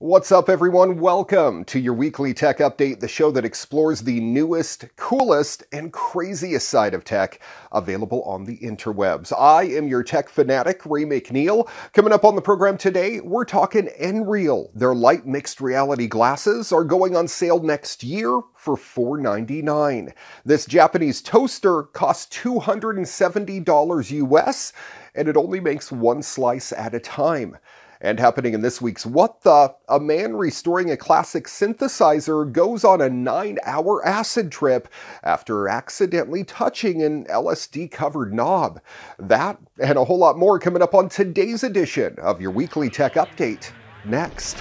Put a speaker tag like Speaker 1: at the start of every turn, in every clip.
Speaker 1: What's up, everyone? Welcome to your weekly tech update, the show that explores the newest, coolest, and craziest side of tech available on the interwebs. I am your tech fanatic, Ray McNeil. Coming up on the program today, we're talking Nreal. Their light mixed reality glasses are going on sale next year for $4.99. This Japanese toaster costs $270 US, and it only makes one slice at a time. And happening in this week's What The?, a man restoring a classic synthesizer goes on a 9-hour acid trip after accidentally touching an LSD-covered knob. That and a whole lot more coming up on today's edition of your weekly tech update. Next.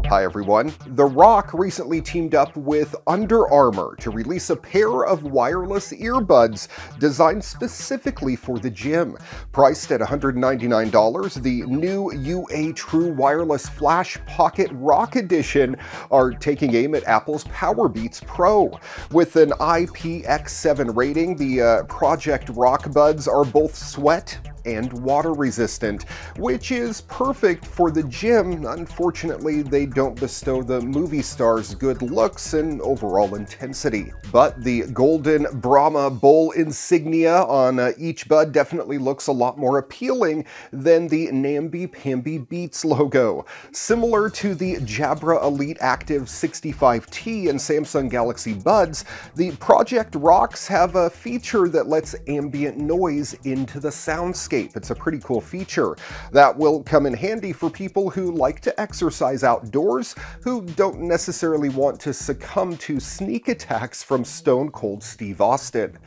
Speaker 1: Hi everyone. The Rock recently teamed up with Under Armour to release a pair of wireless earbuds designed specifically for the gym. Priced at $199, the new UA True Wireless Flash Pocket Rock Edition are taking aim at Apple's Powerbeats Pro. With an IPX7 rating, the Project Rock Buds are both sweat and water resistant, which is perfect for the gym. Unfortunately, they don't bestow the movie stars good looks and overall intensity. But the golden Brahma Bowl insignia on each bud definitely looks a lot more appealing than the namby-pamby Beats logo. Similar to the Jabra Elite Active 65T and Samsung Galaxy Buds, the Project Rocks have a feature that lets ambient noise into the soundscape. It's a pretty cool feature that will come in handy for people who like to exercise outdoors, who don't necessarily want to succumb to sneak attacks from Stone Cold Steve Austin.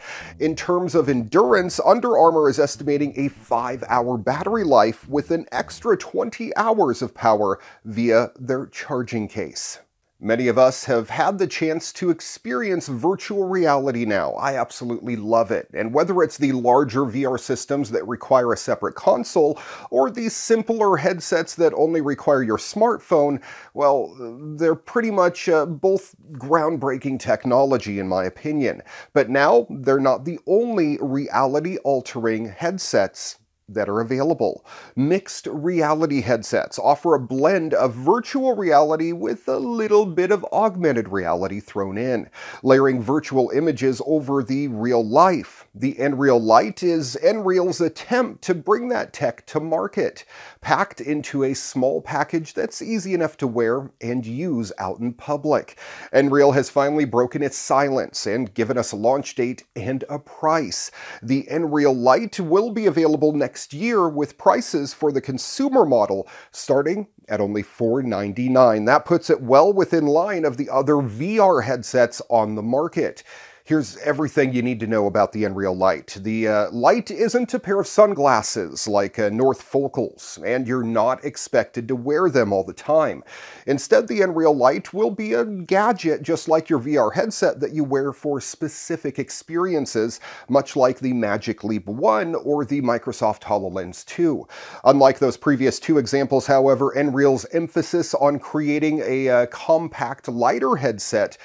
Speaker 1: In terms of endurance, Under Armour is estimating a 5-hour battery life with an extra 20 hours of power via their charging case. Many of us have had the chance to experience virtual reality now. I absolutely love it. And whether it's the larger VR systems that require a separate console, or the simpler headsets that only require your smartphone, well, they're pretty much both groundbreaking technology in my opinion. But now, they're not the only reality-altering headsets that are available. Mixed reality headsets offer a blend of virtual reality with a little bit of augmented reality thrown in, layering virtual images over the real life. The Nreal Light is Nreal's attempt to bring that tech to market, packed into a small package that's easy enough to wear and use out in public. Nreal has finally broken its silence and given us a launch date and a price. The Nreal Light will be available next year with prices for the consumer model starting at only $4.99. That puts it well within line of the other VR headsets on the market. Here's everything you need to know about the Nreal Light. The Light isn't a pair of sunglasses like North Focals, and you're not expected to wear them all the time. Instead, the Nreal Light will be a gadget just like your VR headset that you wear for specific experiences, much like the Magic Leap 1 or the Microsoft HoloLens 2. Unlike those previous two examples, however, Nreal's emphasis on creating a compact, lighter headset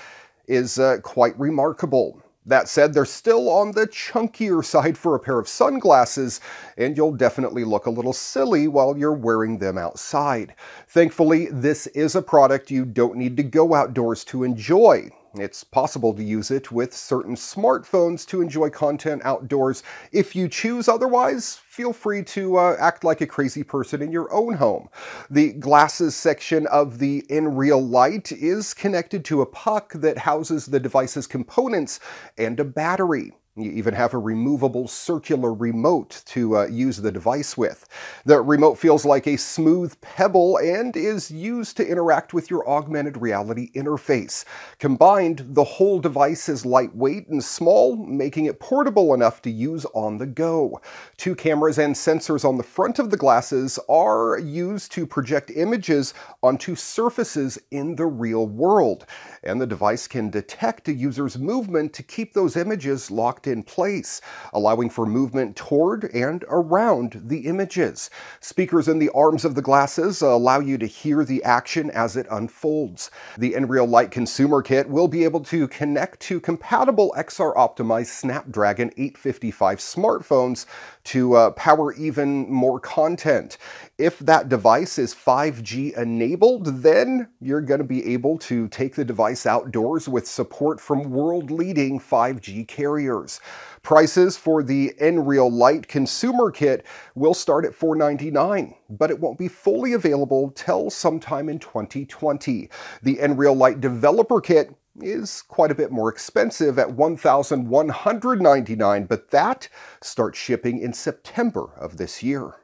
Speaker 1: is quite remarkable. That said, they're still on the chunkier side for a pair of sunglasses, and you'll definitely look a little silly while you're wearing them outside. Thankfully, this is a product you don't need to go outdoors to enjoy. It's possible to use it with certain smartphones to enjoy content outdoors. If you choose otherwise, feel free to act like a crazy person in your own home. The glasses section of the Nreal Light is connected to a puck that houses the device's components and a battery. You even have a removable circular remote to use the device with. The remote feels like a smooth pebble and is used to interact with your augmented reality interface. Combined, the whole device is lightweight and small, making it portable enough to use on the go. 2 cameras and sensors on the front of the glasses are used to project images onto surfaces in the real world, and the device can detect a user's movement to keep those images locked in place, allowing for movement toward and around the images. Speakers in the arms of the glasses allow you to hear the action as it unfolds. The Nreal Light consumer kit will be able to connect to compatible XR-optimized Snapdragon 855 smartphones to power even more content. If that device is 5G enabled, then you're going to be able to take the device outdoors with support from world-leading 5G carriers. Prices for the Nreal Light consumer kit will start at $499, but it won't be fully available till sometime in 2020. The Nreal Light developer kit is quite a bit more expensive at $1,199, but that starts shipping in September of this year.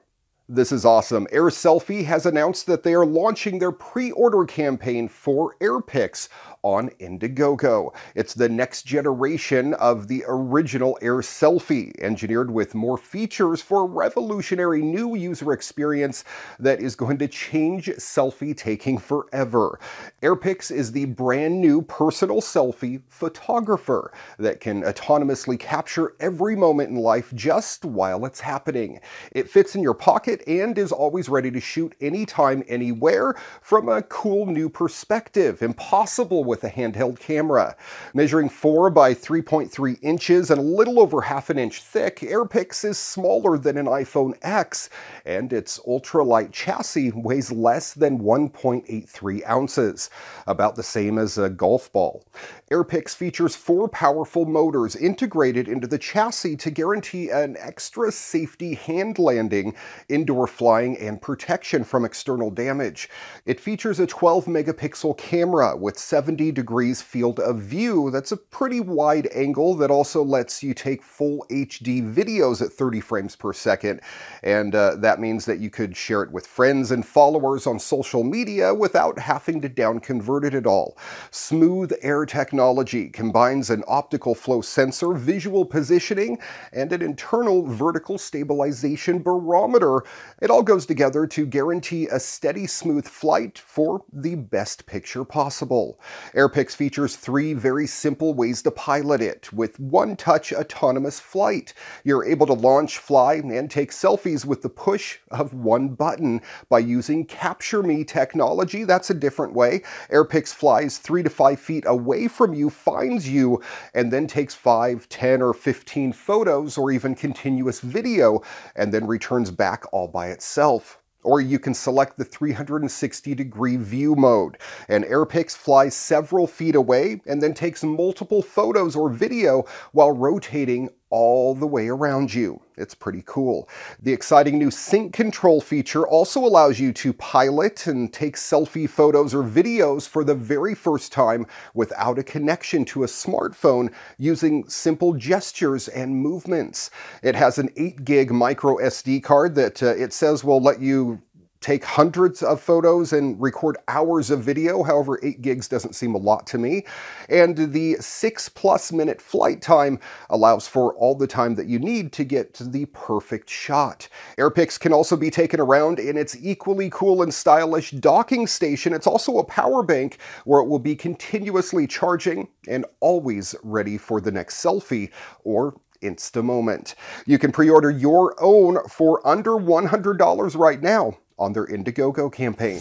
Speaker 1: This is awesome. Air Selfie has announced that they are launching their pre-order campaign for PIX on Indiegogo. It's the next generation of the original Air Selfie, engineered with more features for a revolutionary new user experience that is going to change selfie taking forever. PIX is the brand new personal selfie photographer that can autonomously capture every moment in life just while it's happening. It fits in your pocket and is always ready to shoot anytime, anywhere from a cool new perspective, impossible with a handheld camera. Measuring 4 by 3.3 inches and a little over half an inch thick, PIX is smaller than an iPhone X, and its ultralight chassis weighs less than 1.83 ounces, about the same as a golf ball. PIX features 4 powerful motors integrated into the chassis to guarantee an extra safety hand landing, indoor flying, and protection from external damage. It features a 12-megapixel camera with 70 degrees field of view. That's a pretty wide angle that also lets you take full HD videos at 30 frames per second, and that means that you could share it with friends and followers on social media without having to down-convert it at all. Smooth Air technology combines an optical flow sensor, visual positioning, and an internal vertical stabilization barometer. It all goes together to guarantee a steady, smooth flight for the best picture possible. PIX features 3 very simple ways to pilot it. With one-touch autonomous flight, you're able to launch, fly, and take selfies with the push of one button by using Capture Me technology. That's a different way. PIX flies 3 to 5 feet away from you, finds you, and then takes 5, 10, or 15 photos or even continuous video, and then returns back all by itself. Or you can select the 360-degree view mode, and PIX flies several feet away and then takes multiple photos or video while rotating all the way around you. It's pretty cool. The exciting new sync control feature also allows you to pilot and take selfie photos or videos for the very first time without a connection to a smartphone, using simple gestures and movements. It has an 8 gig micro SD card that it says will let you take hundreds of photos and record hours of video. However, 8 gigs doesn't seem a lot to me. And the 6+ minute flight time allows for all the time that you need to get to the perfect shot. PIX can also be taken around in its equally cool and stylish docking station. It's also a power bank where it will be continuously charging and always ready for the next selfie or Insta moment. You can pre-order your own for under $100 right now on their Indiegogo campaign.